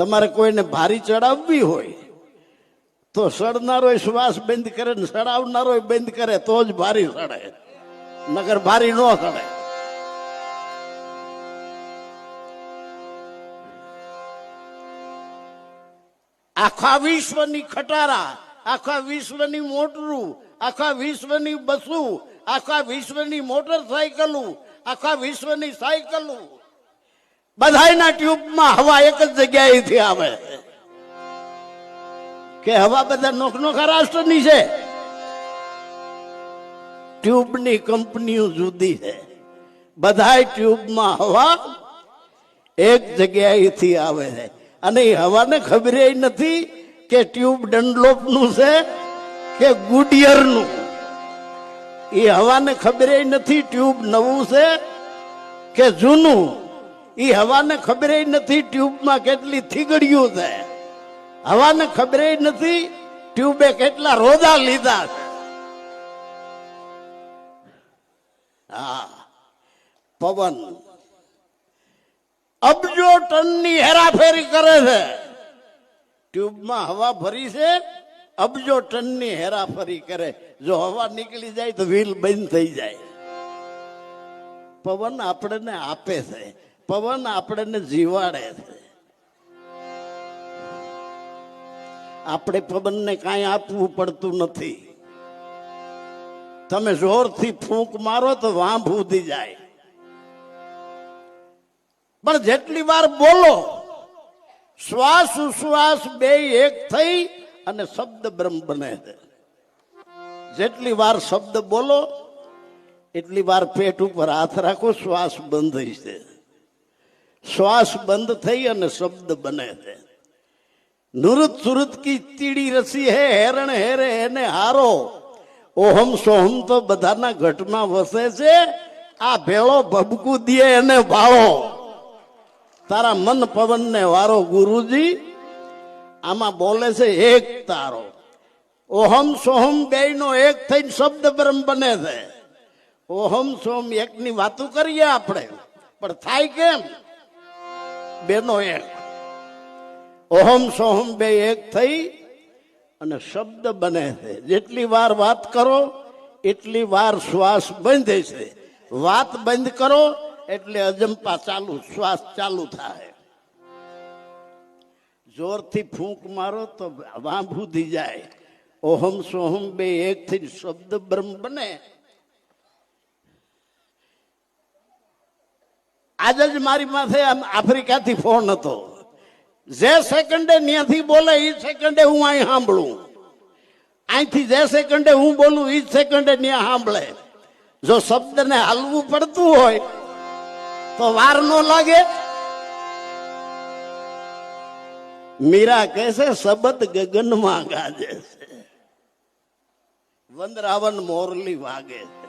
તમારે કોઈને ભારી ચડાવવી હોય તો સડનારો શ્વાસ બંધ કરે ને સડાવનારો બંધ કરે તો જ ભારી સડે, નગર ભારી ન સડે. આખા વિશ્વની ખટારા, આખા વિશ્વની મોટરું, આખા વિશ્વની બસું, આખા વિશ્વની મોટરસાયકલું, આખા વિશ્વની સાયકલું, બધાયના ટ્યુબમાં હવા એક જ જગ્યાએથી આવે કે હવા બધા નોખનોખા રાષ્ટ્રની છે. ટ્યુબની કંપનીઓ જુદી છે. બધાય ટ્યુબમાં હવા એક જગ્યાએથી આવે છે. અને એ હવાને ખબર નથી કે ટ્યુબ ડનલોપનું છે કે ગુડિયરનું. એ હવાને ખબર નથી ટ્યુબ નવું છે કે જૂનું. એ હવાને ખબર નથી ટ્યુબમાં કેટલી થીગડીઓ છે. હવાને ખબર નથી ટ્યુબે કેટલા રોદા લીધા. હા, પવન અબજો ટનની હેરાફેરી કરે છે. ટ્યુબમાં હવા ભરી છે, અબજો ટનની હેરાફેરી કરે. જો હવા નીકળી જાય તો વ્હીલ બંધ થઈ જાય. પવન આપણને આપે છે, પવન આપણને જીવાડે છે. આપણે પવનને કાંઈ આપવું પડતું નથી. તમે જોરથી ફૂંક મારો તો વાંભ ઉધી જાય. પણ જેટલી વાર બોલો, શ્વાસ ઉશ્વાસ બે એક થઈ અને શબ્દ બ્રહ્મ બને છે. જેટલી વાર શબ્દ બોલો એટલી વાર પેટ ઉપર હાથ રાખો, શ્વાસ બંધ છે. શ્વાસ બંધ થઈ અને શબ્દ બને છે. નુરત સુરત કી તીડી રસી હે હેરણ હેરે એને હારો. ઓહમ સોહમ તો બધાના ઘટમાં વસે છે. આ ભેળો ભબકુ દે એને ભાળો. તારા મન પવન ને વારો ગુરુજી. આમાં બોલે છે એક તારો. ઓહમ સોહમ બે નો એક થઈને શબ્દ બ્રહ્મ બને છે. ઓહમ સોહમ એકની વાતો કરીએ આપણે, પણ થાય કેમ? બેનો એક. ઓહમ સોહમ બે એક થઈ અને શબ્દ બને છે. જેટલી વાર વાત કરો એટલી વાર શ્વાસ બંધ છે. વાત બંધ કરો એટલે અજંપા ચાલુ, શ્વાસ ચાલુ થાય. જોરથી ફૂંક મારો તો વાંભ ઉધી જાય. ઓહમ સોહમ બે એક થી શબ્દ બ્રહ્મ બને. આજે જ મારી માથે આફ્રિકાથી ફોન હતો. જે સેકન્ડે ત્યાંથી બોલે એ સેકન્ડે હું અહીં સાંભળું. અહીંથી જે સેકન્ડે હું બોલું એ જ સેકન્ડે ત્યાં સાંભળે. જો શબ્દને હાલવું પડતું હોય તો વાર ન લાગે. મીરા કહે છે શબ્દ ગગનમાં ગાજે છે, વંદરાવન મોરલી વાગે છે.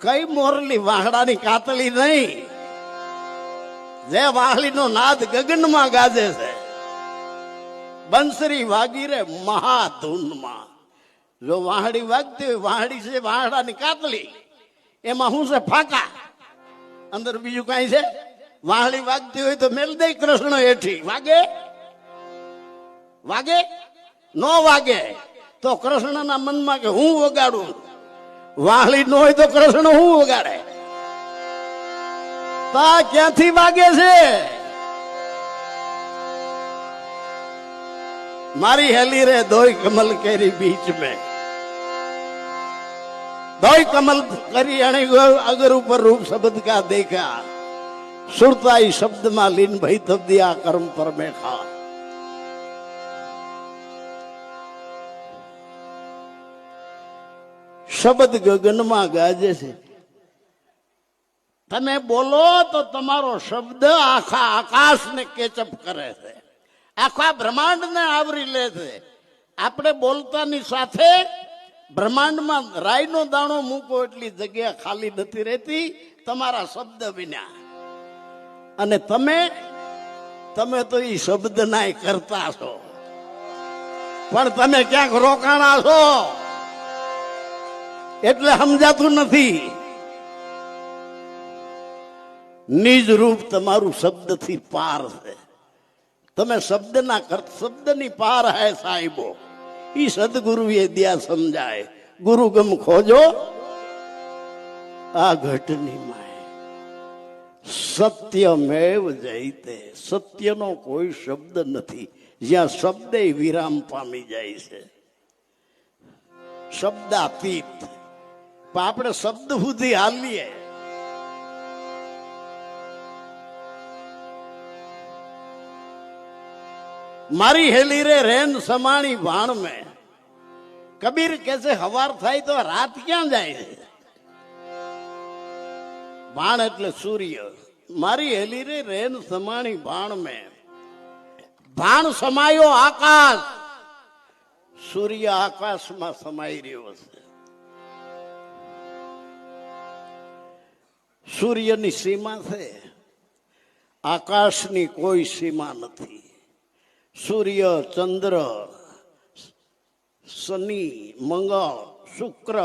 કઈ મોરલી? વાહડાની કાતળી નહીં. જે વાહલીનો નાદ ગગનમાં ગાજે છે. બંસરી વાગી રે મહાધૂનમાં. જો વાહડી વાગતી હોય, વાહડી છે વાહડાની કાતળી, એમાં શું છે? ફાકા. અંદર બીજું કઈ છે? વાહડી વાગતી હોય તો મેલ દે કૃષ્ણ હેઠી. વાગે? વાગે? નો વાગે. તો કૃષ્ણના મનમાં કે હું વગાડું. વાહડી નો હોય તો કૃષ્ણ હું વગાડે? તા ક્યાંથી વાગે છે? મારી હેલી રે દોય કમલ કેરી બીચ में, દોય કમલ કરી અણે અગર ઉપર રૂપ શબ્દ કા દેખા. સુરતાઈ શબ્દમાં લીન ભઈ તબ દિયા કર્મ પર મેખા. શબ્દ ગગનમાં ગાજે છે. તમે બોલો તો તમારો શબ્દ આખા આકાશને કેચઅપ કરે છે, આખા બ્રહ્માંડને આવરી લે છે. આપણે બોલતાની સાથે બ્રહ્માંડમાં રાઈનો દાણો મૂકો એટલી જગ્યા ખાલી નથી રહેતી તમારા શબ્દ વિના. અને તમે તો એ શબ્દ ના કરતા છો, પણ તમે ક્યાંક રોકાણા છો એટલે સમજાતું નથી. નિજ રૂપ તમારું શબ્દથી પાર છે. તમે શબ્દની પાર હે સાહેબો, ઈ સદગુરુએ દ્યા સમજાય. ગુરુ ગમ ખોજો આ ઘટની માય, સત્યમેવ જયતે. સત્યનો કોઈ શબ્દ નથી, જ્યાં શબ્દ વિરામ પામી જાય છે. શબ્દાતીત. પણ આપણે શબ્દ સુધી હાલીએ. મારી હેલી રે રેન સમાણી ભાણ મેં. કબીર કે છે હવાર થાય તો રાત ક્યાં જાય છે? ભાણ એટલે સૂર્ય. મારી હેલી રે રેન સમાણી ભાણ મેં. ભાણ સમાયો આકાશ. સૂર્ય આકાશમાં સમાઈ રહ્યો છે. સૂર્યની સીમા છે, આકાશની કોઈ સીમા નથી. સૂર્ય, ચંદ્ર, શનિ, મંગળ, શુક્ર,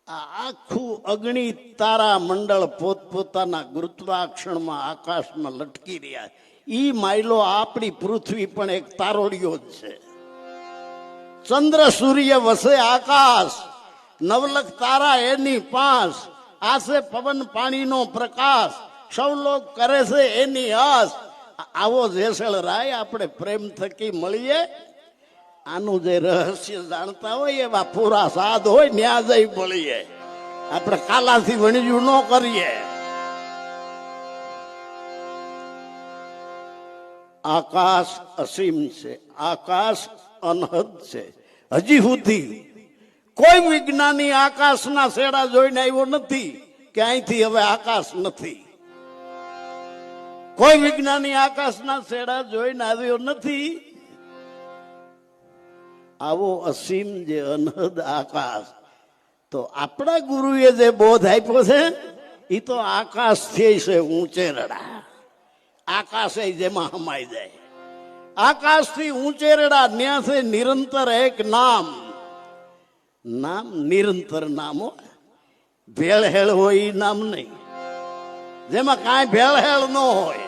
આ આખું અગણિત તારા મંડળ પોતપોતાના ગુરુત્વાકર્ષણમાં આકાશમાં લટકી રહ્યા. ઈ માયલો આપણી પૃથ્વી પણ એક તારોડિયો જ છે. ચંદ્ર સૂર્ય વસે આકાશ, નવલખ તારા એની પાસ. આસે પવન પાણીનો પ્રકાશ, સૌ લોક કરે છે એની આસ. આવો જેસલ રાય આપણે પ્રેમ થકી મળીએ. આનું જે રહસ્ય જાણતા હોય એવા પૂરા સાધ હોય ન્યા જઈ મળીએ. આપણે કાલાથી વણિયું ન કરીએ. આકાશ અસીમ છે, આકાશ અનહદ છે. હજી સુધી કોઈ વિજ્ઞાની આકાશના શેડા જોઈને આવ્યો નથી કે અહીંથી હવે આકાશ નથી. કોઈ વિજ્ઞાની આકાશના શેડા જોઈને આવ્યો નથી. આવો અસીમ જે અનહદ આકાશ તો આપણા ગુરુએ જે બોધ આપ્યો છે એ તો આકાશ થી છે ઊંચેરડા. આકાશ જેમાં હમાઈ જાય. આકાશ થી ઊંચેરડા ન્યા છે નિરંતર એક નામ. નામ નિરંતર નામ હોય. ભેળહેળ હોય એ નામ નહીં, જેમાં કાંઈ ભેળહેળ ન હોય.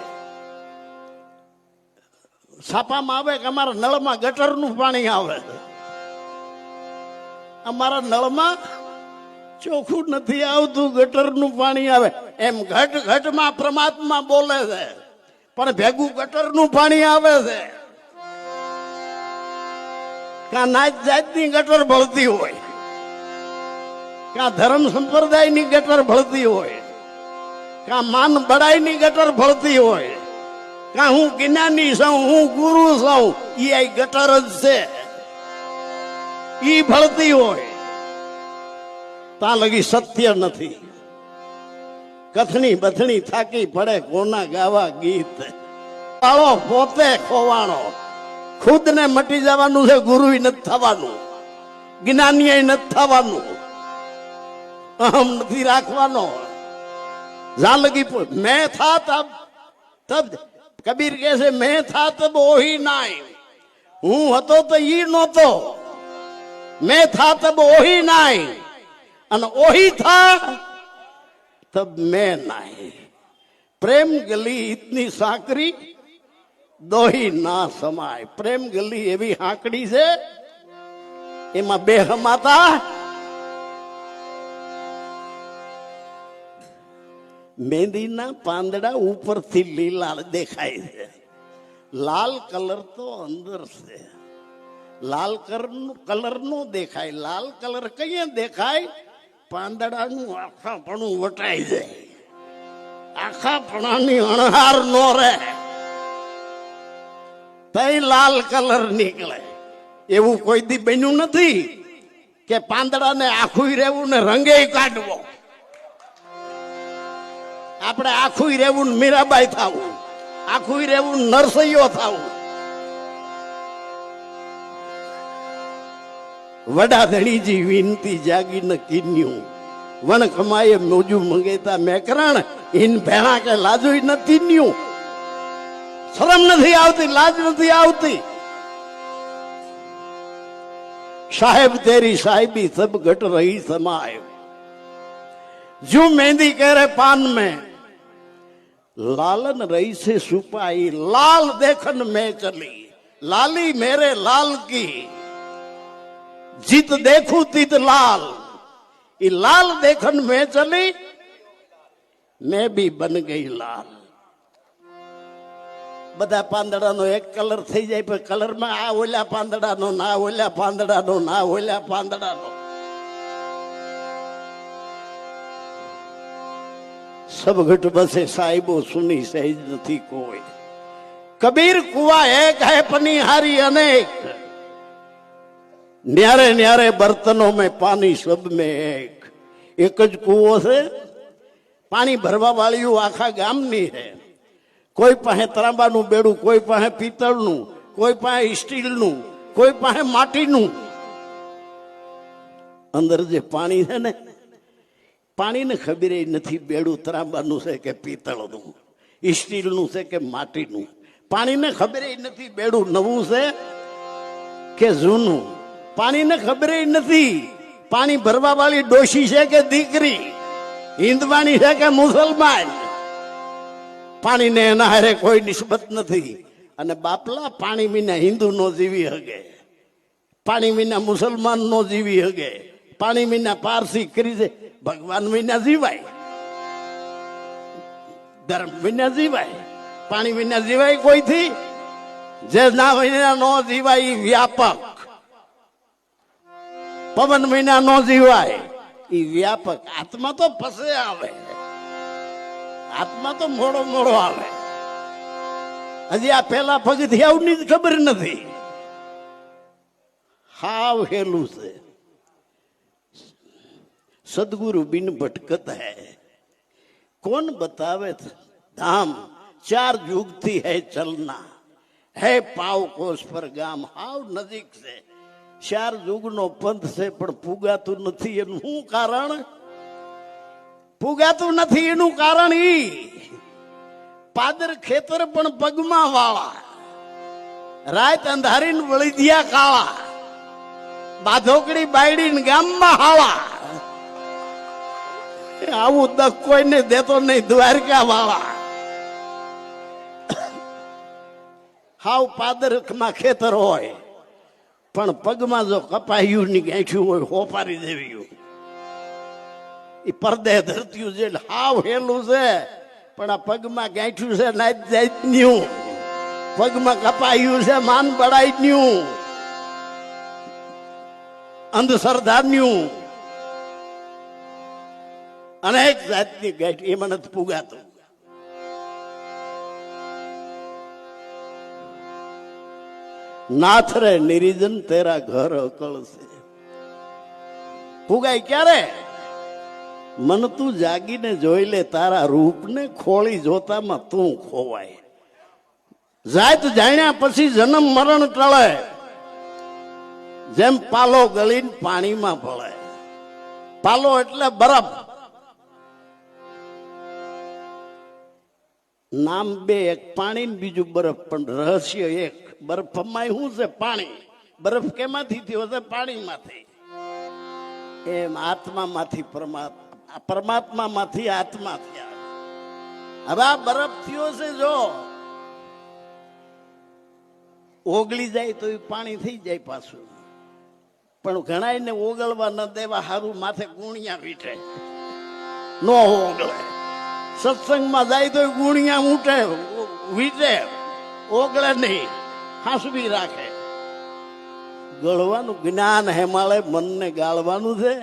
છાપામાં આવે કે અમારા નળમાં ગટરનું પાણી આવે. અમારા નળમાં ચોખ્ખું નથી આવતું, ગટરનું પાણી આવે. એમ ઘટ ઘટમાં પરમાત્મા બોલે છે, પણ ભેગું ગટરનું પાણી આવે છે. કાં નાત જાતની ગટર ભળતી હોય, કાં ધર્મ સંપ્રદાયની ગટર ભળતી હોય, કાં માન બડાઈની ગટર ભળતી હોય, કાં હું જ્ઞાની છું, હું ગુરુ છું, એ ગટર જ છે. ઈ ભળતી હોય ત્યાં લગી સત્ય નથી. કથણી બથણી થાકી પડે કોના ગાવા ગીત. વાળો પોતે ખોવાણો. ખુદ ને મટી જવાનું છે, ગુરુ નથી થવાનું, જ્ઞાની નથી થવાનું, અહમ નથી રાખવાનો. જા લગી મેં થા તબ કબીર કહે છે મેં થા તબ ઓહી નાય. હું હતો તો ઈ નહોતો. મેં થા તબ ઓહી નાય અને ઓહી થા તબ મેં નાય. પ્રેમ ગલી ઇતની સાંકરી દોહી ના સમાય. પ્રેમ ગલી એવી હાંકડી છે, એમાં બે હમાતા મહેંદીના પાંદડા ઉપરથી લીલા દેખાય છે. લાલ કલર તો અંદર છે. લાલ કલર નો દેખાય. લાલ કલર કઈ દેખાય? પાંદડાનું આખાપણું વટાઈ જાય. આખાપણાની અણહાર નો રહે તઈ લાલ કલર નીકળે. એવું કોઈ દી બન્યું નથી કે પાંદડાને આખું રહેવું ને રંગે કાઢવો. આપણે આખું રહેવું મીરાબાઈ થવું, આખું રહેવું નરસૈયો થવું. વડા ધણીજી વિનતી જાગી ન કિન્યું, વણ કમાએ મોજુ મંગેતા મેકરણ, ઇન ભેણા કે લાજુ નથી ન્યું. શરમ નથી આવતી, લાજ નથી આવતી. સાહેબ તેરી સાહેબી સબ ઘટ રહી સમાય. જો મહેંદી કરે પાન में लालन रही से सुपाई लाल देखन में चली लाली मेरे लाल की जीत देखू तीत लाल ये लाल देखन में चली मैं भी बन गई लाल બધા પાંદડાનો એક કલર થઈ જાય પણ કલરમાં આ ઓલા પાંદડાનો ના ઓલા પાંદડાનો ના ઓલા પાંદડાનો सब घट बसे साहिबो सुनी सहज नहीं कोई कबीर कुआ एक है पनिहारी अनेक न्यारे न्यारे बर्तनों में पानी सब में एक ज कुओं से पानी भरवा वाली आखा गामनी है कोई पाहे तांबाનું બેડું કોઈ પાસે પિત્તળનું કોઈ પાસે સ્ટીલનું કોઈ પાસે માટીનું અંદર જે પાણી છે ને પાણીને ખબર નથી બેડું તાંબાનું છે કે પિત્તળનું સ્ટીલનું છે કે માટીનું પાણીને ખબર નથી બેડું નવું છે કે જૂનું પાણીને ખબર નથી પાણી ભરવા વાળી ડોશી છે કે દીકરી હિન્દવાણી છે કે મુસલમાન પાણીને એના હારે કોઈ નિસ્બત નથી અને બાપલા પાણી વિના હિન્દુ નો જીવી હગે પાણી વિના મુસલમાન નો જીવી હગે પાણી વિના પારસી કરી દે ભગવાન વિના જીવાય ધર્મ વિના જીવાય પાણી વિના જીવાય કોઈથી જે ના વિના નો જીવાય ઈ વ્યાપક પવન વિના નો જીવાય ઈ વ્યાપક આત્મા તો ફસે આવે આત્મા તો મોડો મોડો આવે હજી આ પેલા પગથિયાઓની જ ખબર નથી હાવ હેલું છે सदगुरु बिन भटकत है कौन बतावे धाम 4 युग थी है चलना है पाव कोस पर गाम हाव नजीक से 4 युग नो पंथ से पण पुगातु નથી એનું શું કારણ પુગાતું નથી એનું કારણ ઈ પાદર ખેતર પણ પગમાં વાળા રાત અંધારીને વળી દિયા કાળા બાધોકડી બાયડીને ગામમાં હાળા આવું દખ કોઈને દેતો નહીં દ્વારકા વાળા હાવ પાદરમાં ખેતર હોય પણ પગમાં જો કપાયું ની ગાંઠ્યું હોય હોપારી દેવ્યું એ પરદે ધરત્યું છે હાવ હેલું છે પણ આ પગમાં ગાંઠ્યું છે નાચ જાતન્યું પગમાં કપાયું છે માન બળાઈન્યું અંધશ્રદ્ધાન્યું અનેક જાતની ગાંઠ એમાં નથી પુગાતું નાથ રે નિરિજન તેરા ઘર અકળ છે પુગાય ક્યારે મન તું જાગીને જોઈ લે તારા રૂપને ખોળી જોતામાં તું ખોવાય જાત જાણ્યા પછી જન્મ મરણ ટળે જેમ પાલો ગળીને પાણીમાં ભળે પાલો એટલે બરફ નામ બે એક પાણી ને બીજું બરફ પણ રહસ્ય એક બરફમાં શું છે પાણી બરફ કેમાંથી થયો છે પાણીમાંથી એમ આત્મામાંથી પરમાત્મા પરમાત્મામાંથી આત્મા થયા હવે આ બરફ થયો છે જો ઓગળી જાય તો એ પાણી થઈ જાય પાછું પણ ઘણાને ઓગળવા ન દેવા હારું માથે ગુણિયા વીટે નો ઓગળે સત્સંગમાં જાય તો ગુણિયા ઉઠે વીટે ઓગળે નહીં હાંસવી રાખે ગળવાનું જ્ઞાન હેમાળે મનને ગાળવાનું છે